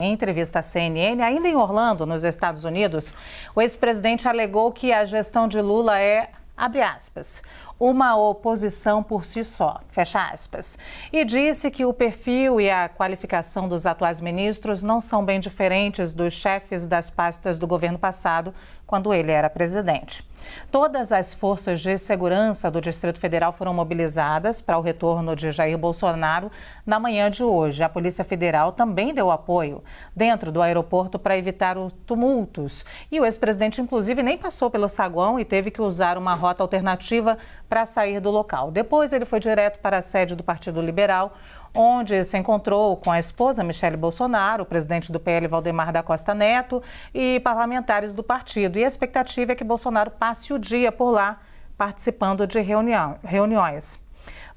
Em entrevista à CNN, ainda em Orlando, nos Estados Unidos, o ex-presidente alegou que a gestão de Lula é, abre aspas, uma oposição por si só, fecha aspas, e disse que o perfil e a qualificação dos atuais ministros não são bem diferentes dos chefes das pastas do governo passado, quando ele era presidente. Todas as forças de segurança do Distrito Federal foram mobilizadas para o retorno de Jair Bolsonaro na manhã de hoje. A Polícia Federal também deu apoio dentro do aeroporto para evitar os tumultos. E o ex-presidente, inclusive, nem passou pelo saguão e teve que usar uma rota alternativa para sair do local. Depois, ele foi direto para a sede do Partido Liberal, onde se encontrou com a esposa Michele Bolsonaro, o presidente do PL Valdemar da Costa Neto e parlamentares do partido. E a expectativa é que Bolsonaro passe o dia por lá, participando de reuniões.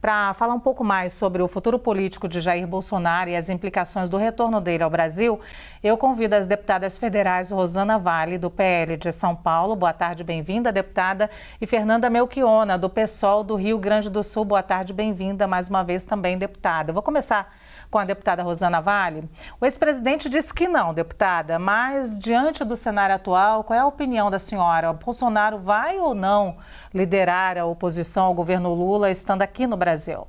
Para falar um pouco mais sobre o futuro político de Jair Bolsonaro e as implicações do retorno dele ao Brasil, eu convido as deputadas federais Rosana Vale, do PL de São Paulo. Boa tarde, bem-vinda, deputada. E Fernanda Melchiona, do PSOL do Rio Grande do Sul. Boa tarde, bem-vinda mais uma vez também, deputada. Eu vou começar com a deputada Rosana Vale. O ex-presidente disse que não, deputada, mas diante do cenário atual, qual é a opinião da senhora? O Bolsonaro vai ou não liderar a oposição ao governo Lula estando aqui no Brasil?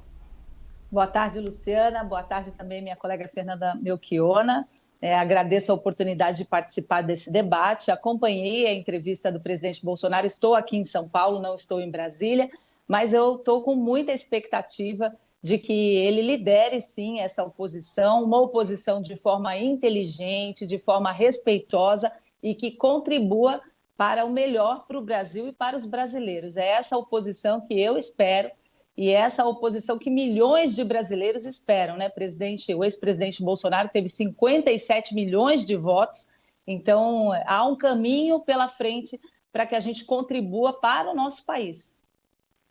Boa tarde, Luciana. Boa tarde também, minha colega Fernanda Melchiona. Agradeço a oportunidade de participar desse debate. Acompanhei a entrevista do presidente Bolsonaro. Estou aqui em São Paulo, não estou em Brasília, mas eu estou com muita expectativa de que ele lidere, sim, essa oposição, uma oposição de forma inteligente, de forma respeitosa e que contribua para o melhor para o Brasil e para os brasileiros. É essa oposição que eu espero e é essa oposição que milhões de brasileiros esperam, né, presidente? O ex-presidente Bolsonaro teve 57 milhões de votos, então há um caminho pela frente para que a gente contribua para o nosso país.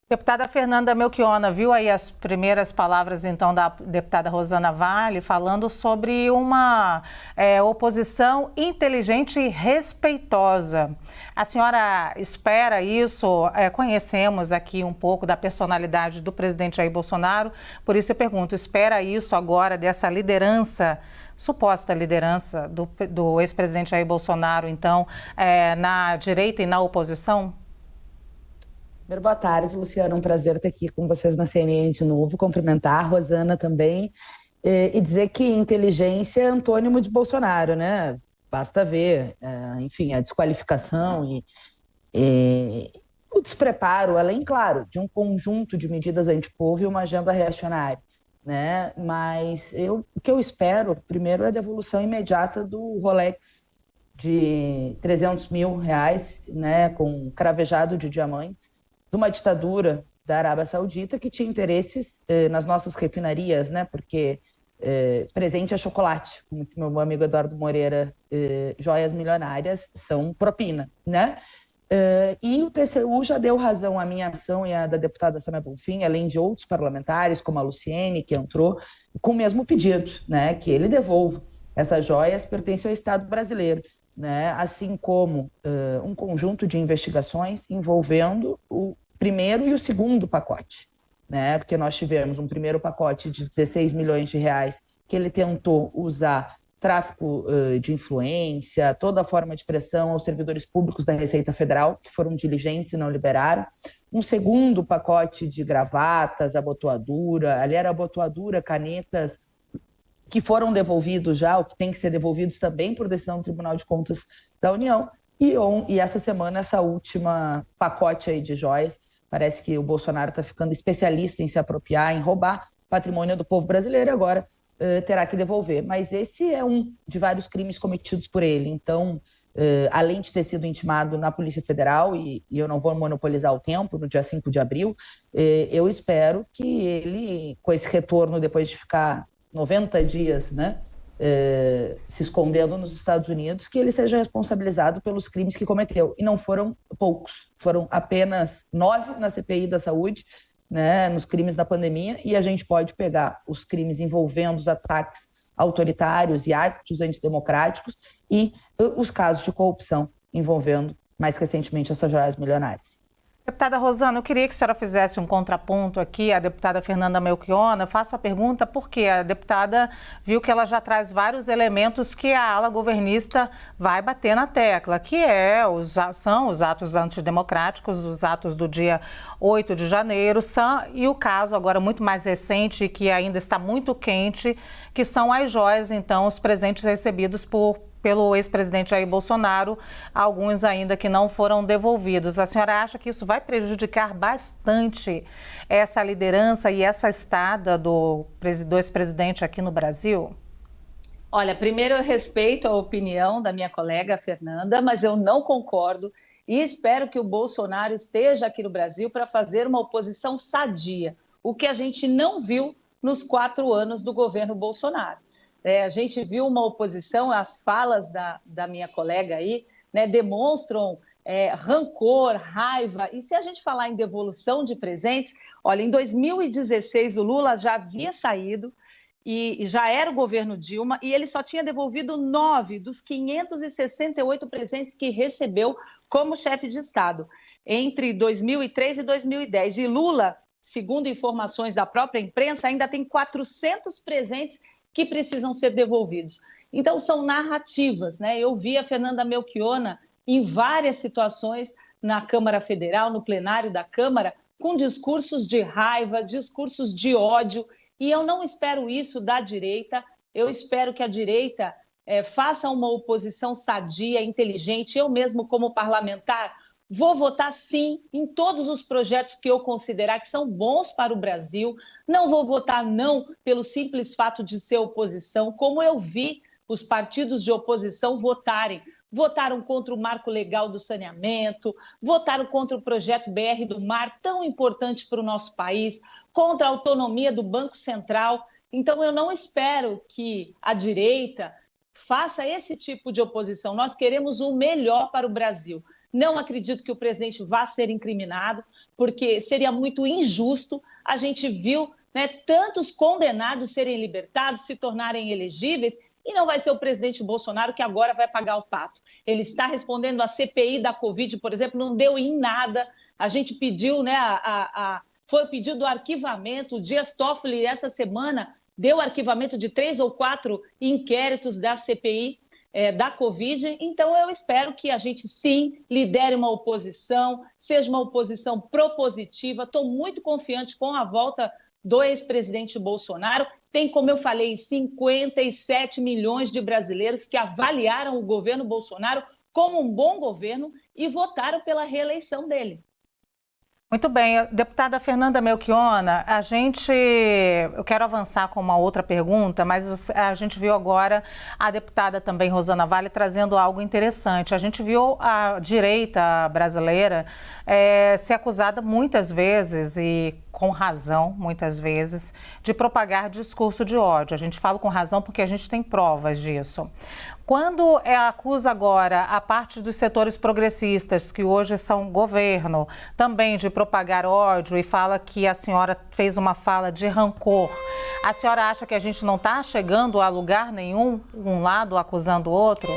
Deputada Fernanda Melchiona, viu aí as primeiras palavras, então, da deputada Rosana Vale, falando sobre uma oposição inteligente e respeitosa. A senhora espera isso? Conhecemos aqui um pouco da personalidade do presidente Jair Bolsonaro, por isso eu pergunto, espera isso agora dessa liderança, suposta liderança do ex-presidente Jair Bolsonaro, então, na direita e na oposição? Boa tarde, Luciana. Um prazer estar aqui com vocês na CNN de novo. Cumprimentar a Rosana também e dizer que inteligência é antônimo de Bolsonaro, né? Basta ver, enfim, a desqualificação e o despreparo, além, claro, de um conjunto de medidas antipovo e uma agenda reacionária, né? Mas o que eu espero, primeiro, é a devolução imediata do Rolex de R$300 mil, né, com cravejado de diamantes, de uma ditadura da Arábia Saudita que tinha interesses nas nossas refinarias, né? Porque presente é chocolate, como disse meu amigo Eduardo Moreira, joias milionárias são propina, né? E o TCU já deu razão à minha ação e à da deputada Samia Bonfim, além de outros parlamentares, como a Luciene, que entrou, com o mesmo pedido, né? Que ele devolva. Essas joias pertencem ao Estado brasileiro, né? Assim como um conjunto de investigações envolvendo o primeiro e o segundo pacote, né? Porque nós tivemos um primeiro pacote de R$16 milhões que ele tentou usar tráfico de influência, toda forma de pressão aos servidores públicos da Receita Federal, que foram diligentes e não liberaram. Um segundo pacote de gravatas, abotoadura, ali era abotoadura, canetas, que foram devolvidos já, ou que tem que ser devolvidos também por decisão do Tribunal de Contas da União. E essa semana, essa última pacote aí de joias, parece que o Bolsonaro está ficando especialista em se apropriar, em roubar patrimônio do povo brasileiro e agora terá que devolver. Mas esse é um de vários crimes cometidos por ele. Então, além de ter sido intimado na Polícia Federal, e eu não vou monopolizar o tempo, no dia 5 de abril, eu espero que ele, com esse retorno, depois de ficar 90 dias, né, se escondendo nos Estados Unidos, que ele seja responsabilizado pelos crimes que cometeu. E não foram poucos, foram apenas 9 na CPI da saúde, né, nos crimes da pandemia, e a gente pode pegar os crimes envolvendo os ataques autoritários e atos antidemocráticos e os casos de corrupção envolvendo, mais recentemente, essas joias milionárias. Deputada Rosana, eu queria que a senhora fizesse um contraponto aqui à deputada Fernanda Melchiona. Faço a pergunta porque a deputada viu que ela já traz vários elementos que a ala governista vai bater na tecla, que são os atos antidemocráticos, os atos do dia 8 de janeiro, e o caso agora muito mais recente, que ainda está muito quente, que são as joias, então, os presentes recebidos pelo ex-presidente Jair Bolsonaro, alguns ainda que não foram devolvidos. A senhora acha que isso vai prejudicar bastante essa liderança e essa estada do ex-presidente aqui no Brasil? Olha, primeiro eu respeito a opinião da minha colega Fernanda, mas eu não concordo e espero que o Bolsonaro esteja aqui no Brasil para fazer uma oposição sadia, o que a gente não viu nos 4 anos do governo Bolsonaro. A gente viu uma oposição, as falas da minha colega aí, né, demonstram rancor, raiva. E se a gente falar em devolução de presentes, olha, em 2016 o Lula já havia saído e já era o governo Dilma e ele só tinha devolvido 9 dos 568 presentes que recebeu como chefe de Estado entre 2003 e 2010. E Lula, segundo informações da própria imprensa, ainda tem 400 presentes que precisam ser devolvidos. Então, são narrativas, né? Eu vi a Fernanda Melchiona em várias situações na Câmara Federal, no plenário da Câmara, com discursos de raiva, discursos de ódio, e eu não espero isso da direita, eu espero que a direita faça uma oposição sadia, inteligente. Eu mesmo, como parlamentar, vou votar sim em todos os projetos que eu considerar que são bons para o Brasil. Não vou votar não pelo simples fato de ser oposição, como eu vi os partidos de oposição votarem. Votaram contra o marco legal do saneamento, votaram contra o projeto BR do Mar, tão importante para o nosso país, contra a autonomia do Banco Central. Então, eu não espero que a direita faça esse tipo de oposição. Nós queremos o melhor para o Brasil. Não acredito que o presidente vá ser incriminado, porque seria muito injusto. A gente viu, né, tantos condenados serem libertados, se tornarem elegíveis, e não vai ser o presidente Bolsonaro que agora vai pagar o pato. Ele está respondendo à CPI da Covid, por exemplo, não deu em nada. A gente pediu, né, foi pedido o arquivamento. O Dias Toffoli, essa semana, deu arquivamento de 3 ou 4 inquéritos da CPI da Covid. Então, eu espero que a gente, sim, lidere uma oposição, seja uma oposição propositiva. Estou muito confiante com a volta do ex-presidente Bolsonaro. Tem, como eu falei, 57 milhões de brasileiros que avaliaram o governo Bolsonaro como um bom governo e votaram pela reeleição dele. Muito bem, deputada Fernanda Melchiona, eu quero avançar com uma outra pergunta, mas a gente viu agora a deputada também Rosana Vale trazendo algo interessante. A gente viu a direita brasileira ser acusada muitas vezes, e com razão, muitas vezes, de propagar discurso de ódio. A gente fala com razão porque a gente tem provas disso. Quando acusa agora a parte dos setores progressistas, que hoje são governo, também de propagar ódio, e fala que a senhora fez uma fala de rancor, a senhora acha que a gente não está chegando a lugar nenhum, um lado acusando o outro?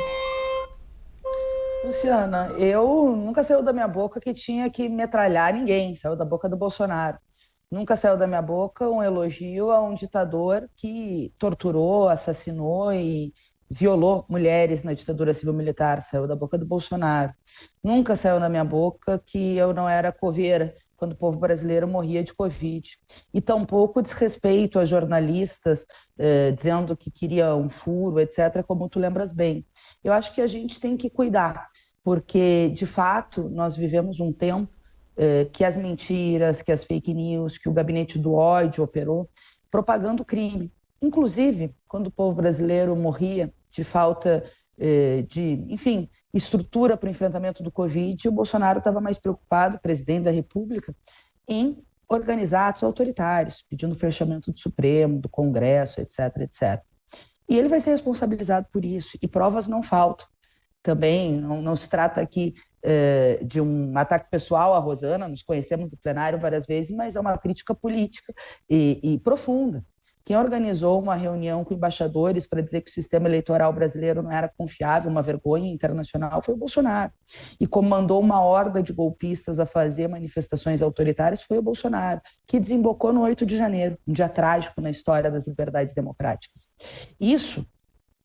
Luciana, eu nunca saiu da minha boca que tinha que metralhar ninguém, saiu da boca do Bolsonaro. Nunca saiu da minha boca um elogio a um ditador que torturou, assassinou e violou mulheres na ditadura civil-militar, saiu da boca do Bolsonaro. Nunca saiu da minha boca que eu não era coveira quando o povo brasileiro morria de Covid. E tampouco desrespeito a jornalistas dizendo que queria um furo, etc., como tu lembras bem. Eu acho que a gente tem que cuidar, porque, de fato, nós vivemos um tempo que as mentiras, que as fake news, que o gabinete do ódio operou, propagando crime. Inclusive, quando o povo brasileiro morria de falta enfim, estrutura para o enfrentamento do Covid, o Bolsonaro estava mais preocupado, presidente da República, em organizar atos autoritários, pedindo o fechamento do Supremo, do Congresso, etc., etc. E ele vai ser responsabilizado por isso, e provas não faltam. Também não se trata aqui de um ataque pessoal à Rosana, nos conhecemos no plenário várias vezes, mas é uma crítica política e profunda. Quem organizou uma reunião com embaixadores para dizer que o sistema eleitoral brasileiro não era confiável, uma vergonha internacional, foi o Bolsonaro. E comandou uma horda de golpistas a fazer manifestações autoritárias foi o Bolsonaro, que desembocou no 8 de janeiro, um dia trágico na história das liberdades democráticas. Isso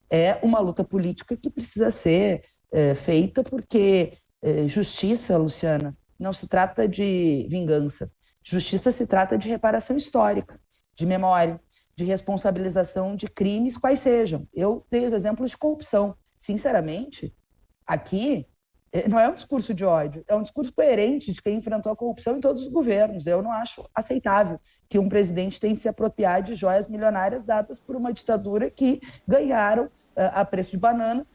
é uma luta política que precisa ser feita porque justiça, Luciana, não se trata de vingança. Justiça se trata de reparação histórica, de memória, de responsabilização de crimes quais sejam. Eu dei os exemplos de corrupção. Sinceramente, aqui não é um discurso de ódio, é um discurso coerente de quem enfrentou a corrupção em todos os governos. Eu não acho aceitável que um presidente tenha que se apropriar de joias milionárias dadas por uma ditadura que ganharam a preço de banana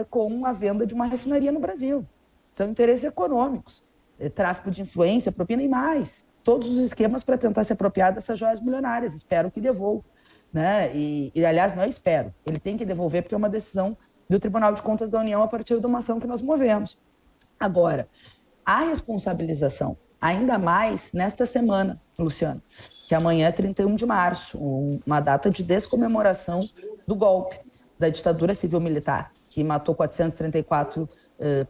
com a venda de uma refinaria no Brasil. São interesses econômicos, tráfico de influência, propina e mais. Todos os esquemas para tentar se apropriar dessas joias milionárias. Espero que devolva. Né? E, aliás, não espero. Ele tem que devolver porque é uma decisão do Tribunal de Contas da União a partir de uma ação que nós movemos. Agora, a responsabilização, ainda mais nesta semana, Luciano, que amanhã é 31 de março, uma data de descomemoração do golpe da ditadura civil-militar, que matou 434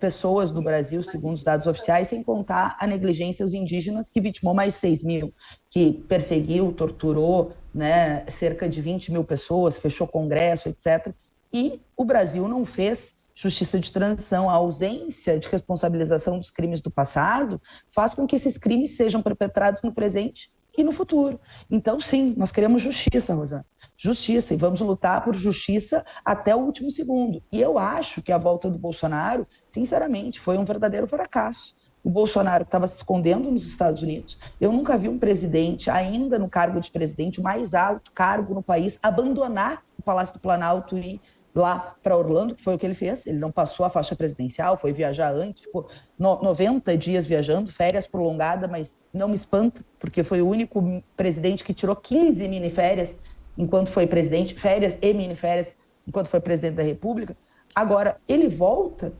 pessoas no Brasil, segundo os dados oficiais, sem contar a negligência aos indígenas, que vitimou mais 6 mil, que perseguiu, torturou, né, cerca de 20 mil pessoas, fechou congresso, etc. E o Brasil não fez justiça de transição. A ausência de responsabilização dos crimes do passado faz com que esses crimes sejam perpetrados no presente e no futuro. Então, sim, nós queremos justiça, Rosana. Justiça, e vamos lutar por justiça até o último segundo. E eu acho que a volta do Bolsonaro, sinceramente, foi um verdadeiro fracasso. O Bolsonaro estava se escondendo nos Estados Unidos. Eu nunca vi um presidente, ainda no cargo de presidente, o mais alto cargo no país, abandonar o Palácio do Planalto e lá para Orlando, que foi o que ele fez. Ele não passou a faixa presidencial, foi viajar antes, ficou 90 dias viajando, férias prolongadas, mas não me espanta, porque foi o único presidente que tirou 15 miniférias enquanto foi presidente, férias e miniférias enquanto foi presidente da República. Agora, ele volta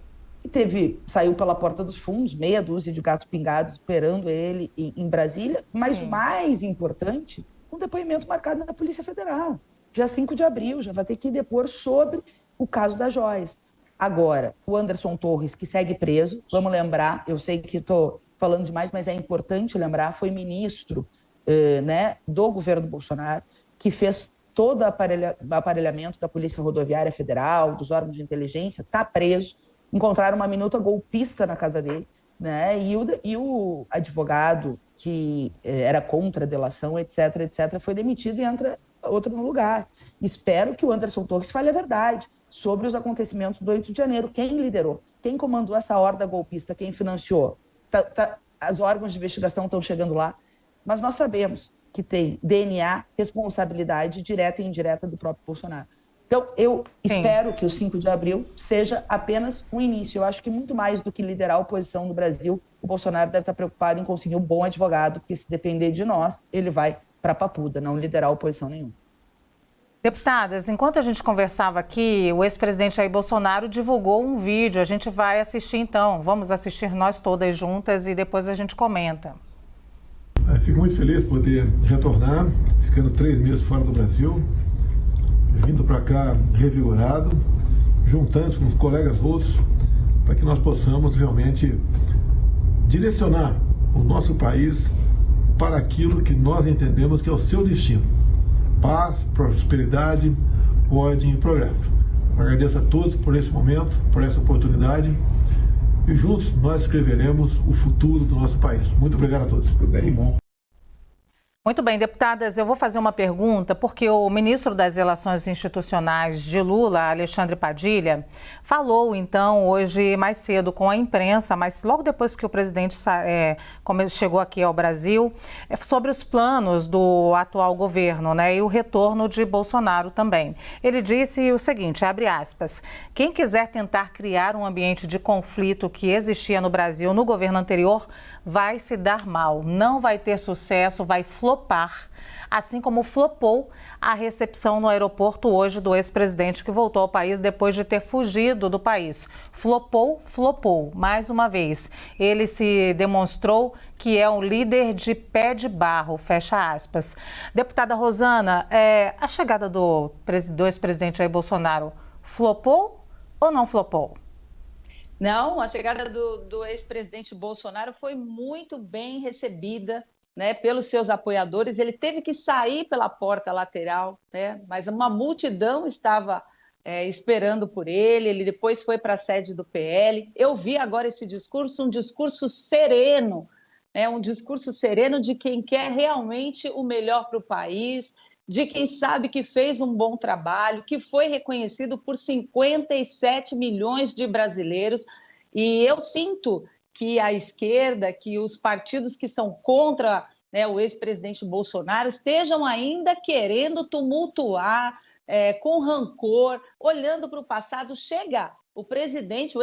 e saiu pela porta dos fundos, meia dúzia de gatos pingados esperando ele em Brasília, mas o mais importante, um depoimento marcado na Polícia Federal. Dia 5 de abril, já vai ter que depor sobre o caso das joias. Agora, o Anderson Torres, que segue preso, vamos lembrar, eu sei que estou falando demais, mas é importante lembrar, foi ministro do governo Bolsonaro, que fez todo o aparelhamento da Polícia Rodoviária Federal, dos órgãos de inteligência, está preso, encontraram uma minuta golpista na casa dele, né? E o advogado que era contra a delação, etc., foi demitido e entra outro no lugar. Espero que o Anderson Torres fale a verdade sobre os acontecimentos do 8 de janeiro. Quem liderou? Quem comandou essa horda golpista? Quem financiou? Os órgãos de investigação estão chegando lá, mas nós sabemos que tem DNA, responsabilidade direta e indireta do próprio Bolsonaro. Então, eu espero que o 5 de abril seja apenas um início. Eu acho que muito mais do que liderar a oposição no Brasil, o Bolsonaro deve estar preocupado em conseguir um bom advogado, porque se depender de nós, ele vai para a papuda, não liderar oposição nenhuma. Deputadas, enquanto a gente conversava aqui, o ex-presidente Jair Bolsonaro divulgou um vídeo. A gente vai assistir então. Vamos assistir nós todas juntas e depois a gente comenta. Fico muito feliz por poder retornar, ficando 3 meses fora do Brasil, vindo para cá revigorado, juntando com os colegas outros, para que nós possamos realmente direcionar o nosso país para aquilo que nós entendemos que é o seu destino: paz, prosperidade, ordem e progresso. Agradeço a todos por esse momento, por essa oportunidade, e juntos nós escreveremos o futuro do nosso país. Muito obrigado a todos. Tudo bem? Muito bem, deputadas, eu vou fazer uma pergunta porque o ministro das Relações Institucionais de Lula, Alexandre Padilha, falou então hoje mais cedo com a imprensa, mas logo depois que o presidente chegou aqui ao Brasil, sobre os planos do atual governo, né, e o retorno de Bolsonaro também. Ele disse o seguinte, abre aspas, quem quiser tentar criar um ambiente de conflito que existia no Brasil no governo anterior, vai se dar mal, não vai ter sucesso, vai flopar, assim como flopou a recepção no aeroporto hoje do ex-presidente que voltou ao país depois de ter fugido do país. Flopou, mais uma vez. Ele se demonstrou que é um líder de pé de barro, fecha aspas. Deputada Rosana, a chegada do ex-presidente Jair Bolsonaro flopou ou não flopou? Não, a chegada do ex-presidente Bolsonaro foi muito bem recebida, né, pelos seus apoiadores. Ele teve que sair pela porta lateral, né, mas uma multidão estava esperando por ele. Ele depois foi para a sede do PL. Eu vi agora esse discurso, um discurso sereno, né, um discurso sereno de quem quer realmente o melhor para o país, de quem sabe que fez um bom trabalho, que foi reconhecido por 57 milhões de brasileiros. E eu sinto que a esquerda, que os partidos que são contra, né, o ex-presidente Bolsonaro estejam ainda querendo tumultuar, com rancor, olhando para o passado. Chega! O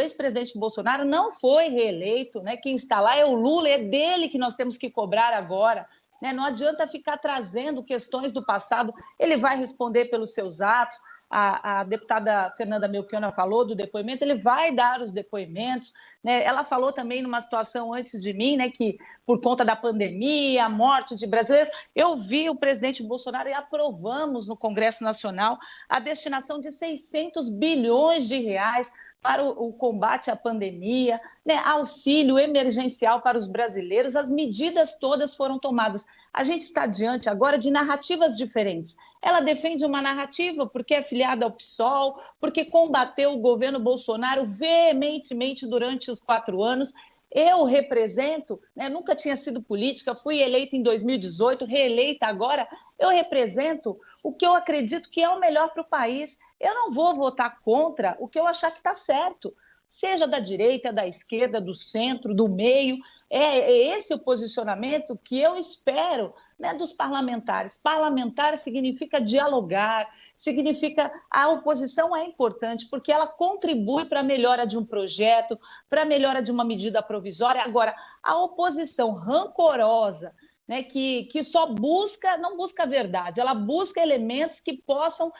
ex-presidente Bolsonaro não foi reeleito, né? Quem está lá é o Lula, é dele que nós temos que cobrar agora. Né? Não adianta ficar trazendo questões do passado, ele vai responder pelos seus atos. A deputada Fernanda Melchiona falou do depoimento, ele vai dar os depoimentos, né? Ela falou também numa situação antes de mim, né, que por conta da pandemia, a morte de brasileiros, eu vi o presidente Bolsonaro e aprovamos no Congresso Nacional a destinação de 600 bilhões de reais para o combate à pandemia, né, auxílio emergencial para os brasileiros. As medidas todas foram tomadas. A gente está diante agora de narrativas diferentes. Ela defende uma narrativa porque é filiada ao PSOL, porque combateu o governo Bolsonaro veementemente durante os 4 anos. Eu represento, né, nunca tinha sido política, fui eleita em 2018, reeleita agora, eu represento o que eu acredito que é o melhor para o país. Eu não vou votar contra o que eu achar que está certo, seja da direita, da esquerda, do centro, do meio. É esse o posicionamento que eu espero, né, dos parlamentares. Parlamentar significa dialogar, significa a oposição é importante porque ela contribui para a melhora de um projeto, para a melhora de uma medida provisória. Agora, a oposição rancorosa, né, que só não busca a verdade, ela busca elementos que possam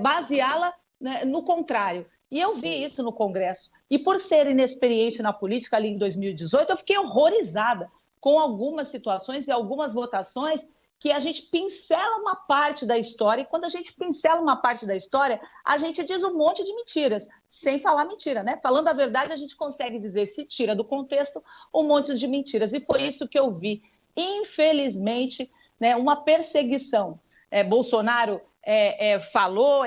baseá-la, né, no contrário. E eu vi isso no Congresso. E por ser inexperiente na política ali em 2018, eu fiquei horrorizada com algumas situações e algumas votações que a gente pincela uma parte da história, e quando a gente pincela uma parte da história, a gente diz um monte de mentiras, sem falar mentira, né? Falando a verdade, a gente consegue dizer, se tira do contexto, um monte de mentiras. E foi isso que eu vi. Infelizmente, né, uma perseguição. Bolsonaro falou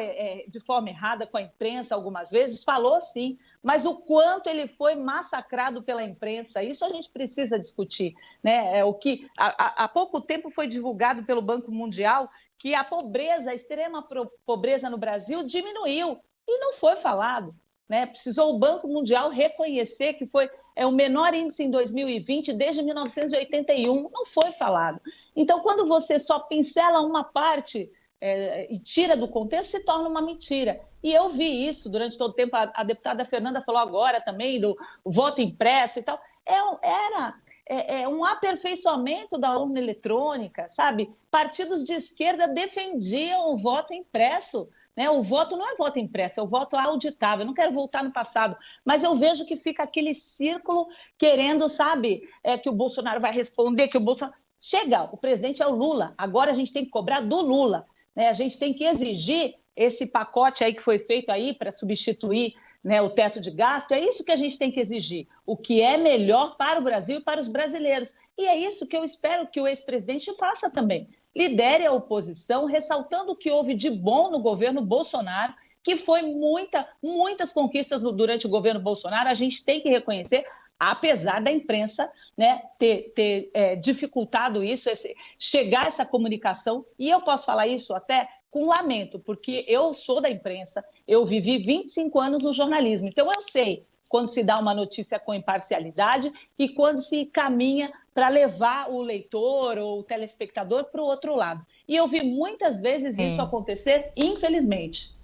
de forma errada com a imprensa algumas vezes, falou sim, mas o quanto ele foi massacrado pela imprensa, isso a gente precisa discutir, né? O que há pouco tempo foi divulgado pelo Banco Mundial que a pobreza, a extrema pobreza no Brasil diminuiu e não foi falado, né? Precisou o Banco Mundial reconhecer que foi o menor índice em 2020 desde 1981, não foi falado. Então, quando você só pincela uma parte e tira do contexto, se torna uma mentira. E eu vi isso durante todo o tempo. A deputada Fernanda falou agora também do voto impresso e tal. Era um aperfeiçoamento da urna eletrônica, sabe? Partidos de esquerda defendiam o voto impresso, né? O voto não é voto impresso, é o voto auditável. Eu não quero voltar no passado, mas eu vejo que fica aquele círculo querendo, sabe, que o Bolsonaro vai responder, que o Bolsonaro... Chega, o presidente é o Lula, agora a gente tem que cobrar do Lula. A gente tem que exigir esse pacote aí que foi feito aí para substituir, né, o teto de gasto. É isso que a gente tem que exigir, o que é melhor para o Brasil e para os brasileiros. E é isso que eu espero que o ex-presidente faça também. Lidere a oposição, ressaltando o que houve de bom no governo Bolsonaro, que foi muitas conquistas durante o governo Bolsonaro, a gente tem que reconhecer, apesar da imprensa, né, ter dificultado isso, chegar essa comunicação. E eu posso falar isso até com lamento, porque eu sou da imprensa, eu vivi 25 anos no jornalismo, então eu sei quando se dá uma notícia com imparcialidade e quando se caminha para levar o leitor ou o telespectador para o outro lado. E eu vi muitas vezes isso acontecer, infelizmente.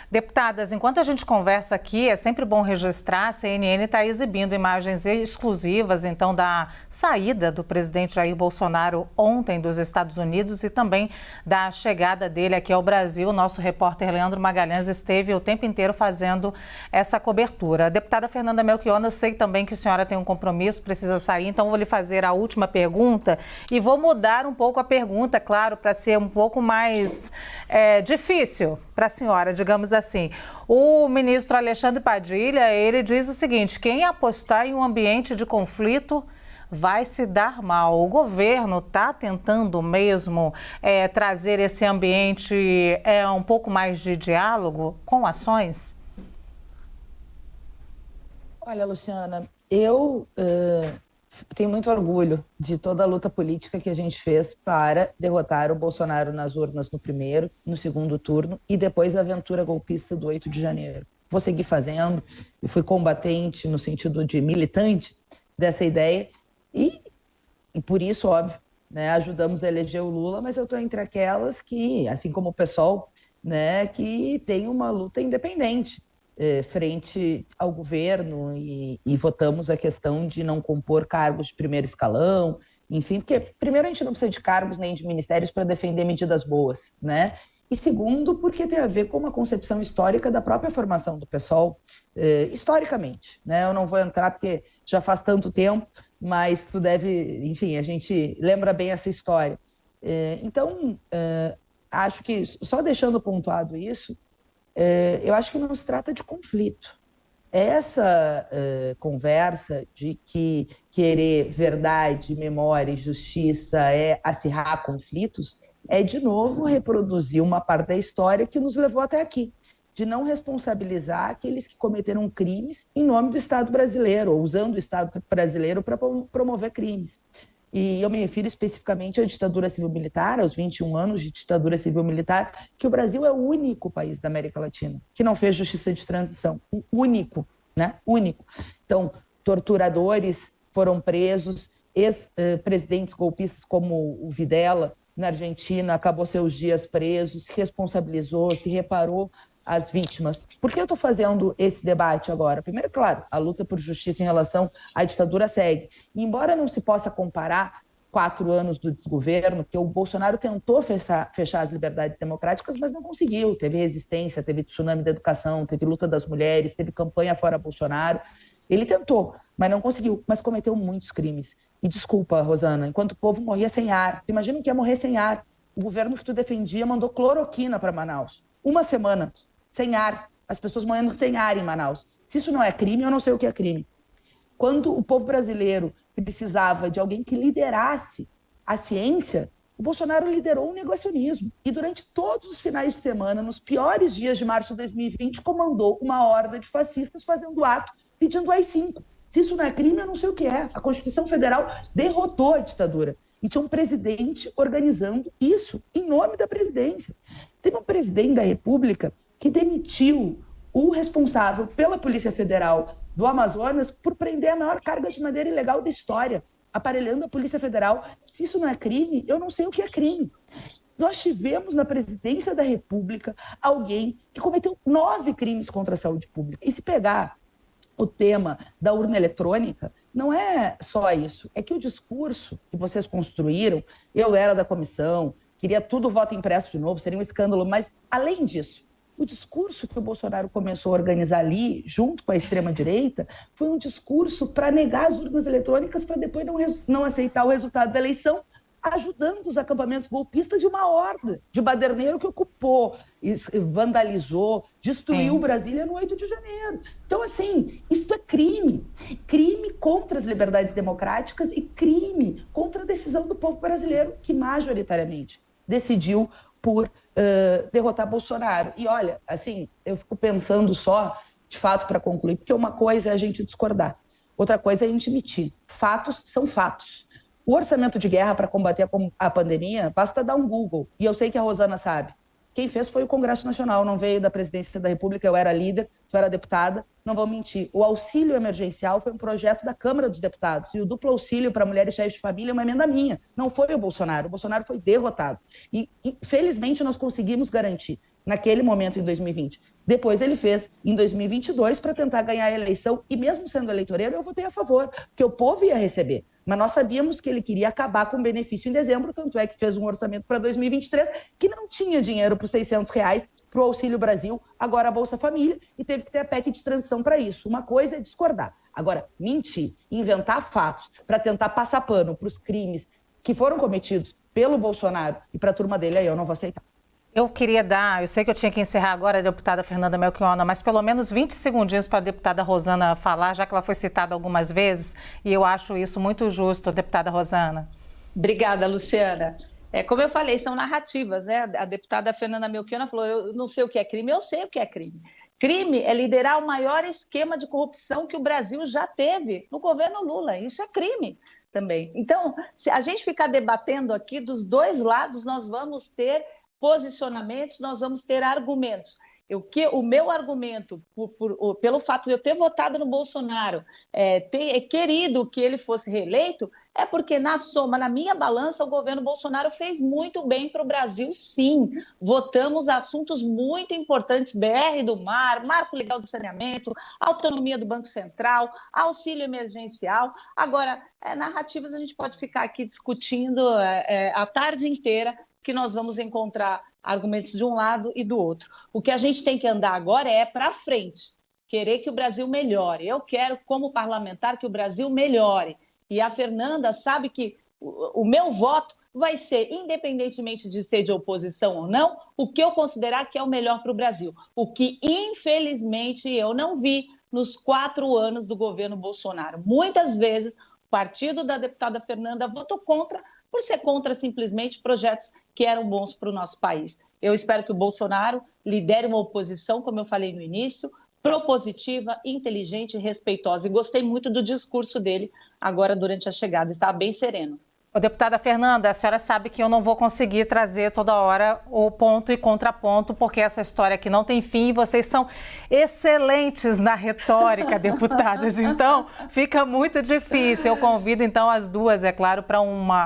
Deputadas, enquanto a gente conversa aqui, é sempre bom registrar, a CNN está exibindo imagens exclusivas, então, da saída do presidente Jair Bolsonaro ontem dos Estados Unidos e também da chegada dele aqui ao Brasil. Nosso repórter Leandro Magalhães esteve o tempo inteiro fazendo essa cobertura. Deputada Fernanda Melchiona, eu sei também que a senhora tem um compromisso, precisa sair, então vou lhe fazer a última pergunta e vou mudar um pouco a pergunta, claro, para ser um pouco mais difícil para a senhora, digamos assim. O ministro Alexandre Padilha, ele diz o seguinte: quem apostar em um ambiente de conflito vai se dar mal. O governo está tentando mesmo trazer esse ambiente um pouco mais de diálogo com ações? Olha, Luciana, eu tenho muito orgulho de toda a luta política que a gente fez para derrotar o Bolsonaro nas urnas no primeiro, no segundo turno e depois a aventura golpista do 8 de janeiro. Vou seguir fazendo e fui combatente no sentido de militante dessa ideia e por isso, óbvio, né, ajudamos a eleger o Lula, mas eu estou entre aquelas que, assim como o PSOL, né, que tem uma luta independente frente ao governo e votamos a questão de não compor cargos de primeiro escalão, enfim, porque primeiro a gente não precisa de cargos nem de ministérios para defender medidas boas, né? E segundo, porque tem a ver com uma concepção histórica da própria formação do PSOL, historicamente, né? Eu não vou entrar porque já faz tanto tempo, mas tu deve, enfim, a gente lembra bem essa história. Então, acho que, só deixando pontuado isso, eu acho que não se trata de conflito. Essa conversa de que querer verdade, memória e justiça é acirrar conflitos é, de novo, reproduzir uma parte da história que nos levou até aqui, de não responsabilizar aqueles que cometeram crimes em nome do Estado brasileiro, ou usando o Estado brasileiro para promover crimes. E eu me refiro especificamente à ditadura civil-militar, aos 21 anos de ditadura civil-militar, que o Brasil é o único país da América Latina que não fez justiça de transição. O único, né? Único. Então, torturadores foram presos, ex-presidentes golpistas como o Videla, na Argentina, acabou seus dias preso, se responsabilizou, se reparou as vítimas. Por que eu estou fazendo esse debate agora? Primeiro, claro, a luta por justiça em relação à ditadura segue. E embora não se possa comparar 4 anos do desgoverno, que o Bolsonaro tentou fechar as liberdades democráticas, mas não conseguiu. Teve resistência, teve tsunami da educação, teve luta das mulheres, teve campanha fora Bolsonaro. Ele tentou, mas não conseguiu, mas cometeu muitos crimes. E desculpa, Rosana, enquanto o povo morria sem ar, imagina que ia morrer sem ar. O governo que tu defendia mandou cloroquina para Manaus. 1 semana. Sem ar, as pessoas morrendo sem ar em Manaus. Se isso não é crime, eu não sei o que é crime. Quando o povo brasileiro precisava de alguém que liderasse a ciência, o Bolsonaro liderou o negacionismo. E durante todos os finais de semana, nos piores dias de março de 2020, comandou uma horda de fascistas fazendo ato pedindo AI-5. Se isso não é crime, eu não sei o que é. A Constituição Federal derrotou a ditadura. E tinha um presidente organizando isso em nome da presidência. Teve um presidente da República que demitiu o responsável pela Polícia Federal do Amazonas por prender a maior carga de madeira ilegal da história, aparelhando a Polícia Federal. Se isso não é crime, eu não sei o que é crime. Nós tivemos na presidência da República alguém que cometeu 9 crimes contra a saúde pública. E se pegar o tema da urna eletrônica, não é só isso. É que o discurso que vocês construíram, eu era da comissão, queria tudo voto impresso de novo, seria um escândalo, mas além disso, o discurso que o Bolsonaro começou a organizar ali, junto com a extrema-direita, foi um discurso para negar as urnas eletrônicas para depois não aceitar o resultado da eleição, ajudando os acampamentos golpistas de uma horda de baderneiro que ocupou, vandalizou, destruiu Brasília no 8 de janeiro. Então, assim, isso é crime. Crime contra as liberdades democráticas e crime contra a decisão do povo brasileiro, que majoritariamente decidiu por derrotar Bolsonaro. E olha, assim, eu fico pensando só, de fato, para concluir, porque uma coisa é a gente discordar, outra coisa é a gente mentir. Fatos são fatos. O orçamento de guerra para combater a pandemia, basta dar um Google. E eu sei que a Rosana sabe. Quem fez foi o Congresso Nacional, não veio da Presidência da República, eu era líder, eu era deputada, não vou mentir. O auxílio emergencial foi um projeto da Câmara dos Deputados, e o duplo auxílio para mulheres chefes de família é uma emenda minha. Não foi o Bolsonaro foi derrotado. E felizmente nós conseguimos garantir naquele momento em 2020. Depois ele fez em 2022 para tentar ganhar a eleição e mesmo sendo eleitoreiro eu votei a favor, porque o povo ia receber. Mas nós sabíamos que ele queria acabar com o benefício em dezembro, tanto é que fez um orçamento para 2023 que não tinha dinheiro para os R$600 para o Auxílio Brasil, agora a Bolsa Família, e teve que ter a PEC de transição para isso. Uma coisa é discordar. Agora, mentir, inventar fatos para tentar passar pano para os crimes que foram cometidos pelo Bolsonaro e para a turma dele, aí eu não vou aceitar. Eu sei que eu tinha que encerrar agora a deputada Fernanda Melchiona, mas pelo menos 20 segundinhos para a deputada Rosana falar, já que ela foi citada algumas vezes, e eu acho isso muito justo, deputada Rosana. Obrigada, Luciana. Como eu falei, são narrativas, né? A deputada Fernanda Melchiona falou, eu não sei o que é crime, eu sei o que é crime. Crime é liderar o maior esquema de corrupção que o Brasil já teve no governo Lula, isso é crime também. Então, se a gente ficar debatendo aqui dos dois lados, nós vamos ter posicionamentos, nós vamos ter argumentos. O meu argumento, pelo fato de eu ter votado no Bolsonaro, ter querido que ele fosse reeleito, é porque, na soma, na minha balança, o governo Bolsonaro fez muito bem para o Brasil, sim. Votamos assuntos muito importantes, BR do Mar, Marco Legal do Saneamento, autonomia do Banco Central, auxílio emergencial. Agora, narrativas a gente pode ficar aqui discutindo a tarde inteira, que nós vamos encontrar argumentos de um lado e do outro. O que a gente tem que andar agora é para frente, querer que o Brasil melhore. Eu quero, como parlamentar, que o Brasil melhore. E a Fernanda sabe que o meu voto vai ser, independentemente de ser de oposição ou não, o que eu considerar que é o melhor para o Brasil. O que, infelizmente, eu não vi nos 4 anos do governo Bolsonaro. Muitas vezes, o partido da deputada Fernanda votou contra, por ser contra simplesmente projetos que eram bons para o nosso país. Eu espero que o Bolsonaro lidere uma oposição, como eu falei no início, propositiva, inteligente e respeitosa. E gostei muito do discurso dele agora durante a chegada, estava bem sereno. Deputada Fernanda, a senhora sabe que eu não vou conseguir trazer toda hora o ponto e contraponto, porque essa história aqui não tem fim e vocês são excelentes na retórica, deputadas. Então, fica muito difícil. Eu convido, então, as duas, é claro, para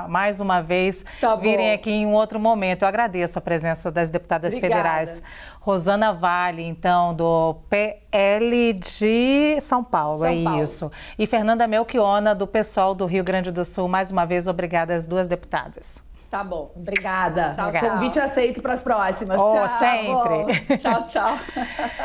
mais uma vez virem aqui em um outro momento. Eu agradeço a presença das deputadas federais. Rosana Vale, então, do PL de São Paulo, isso. E Fernanda Melchiona, do PSOL do Rio Grande do Sul. Mais uma vez, obrigada às duas deputadas. Tá bom. Obrigada. Tchau, Convite aceito para as próximas. Sempre. Tchau, tchau.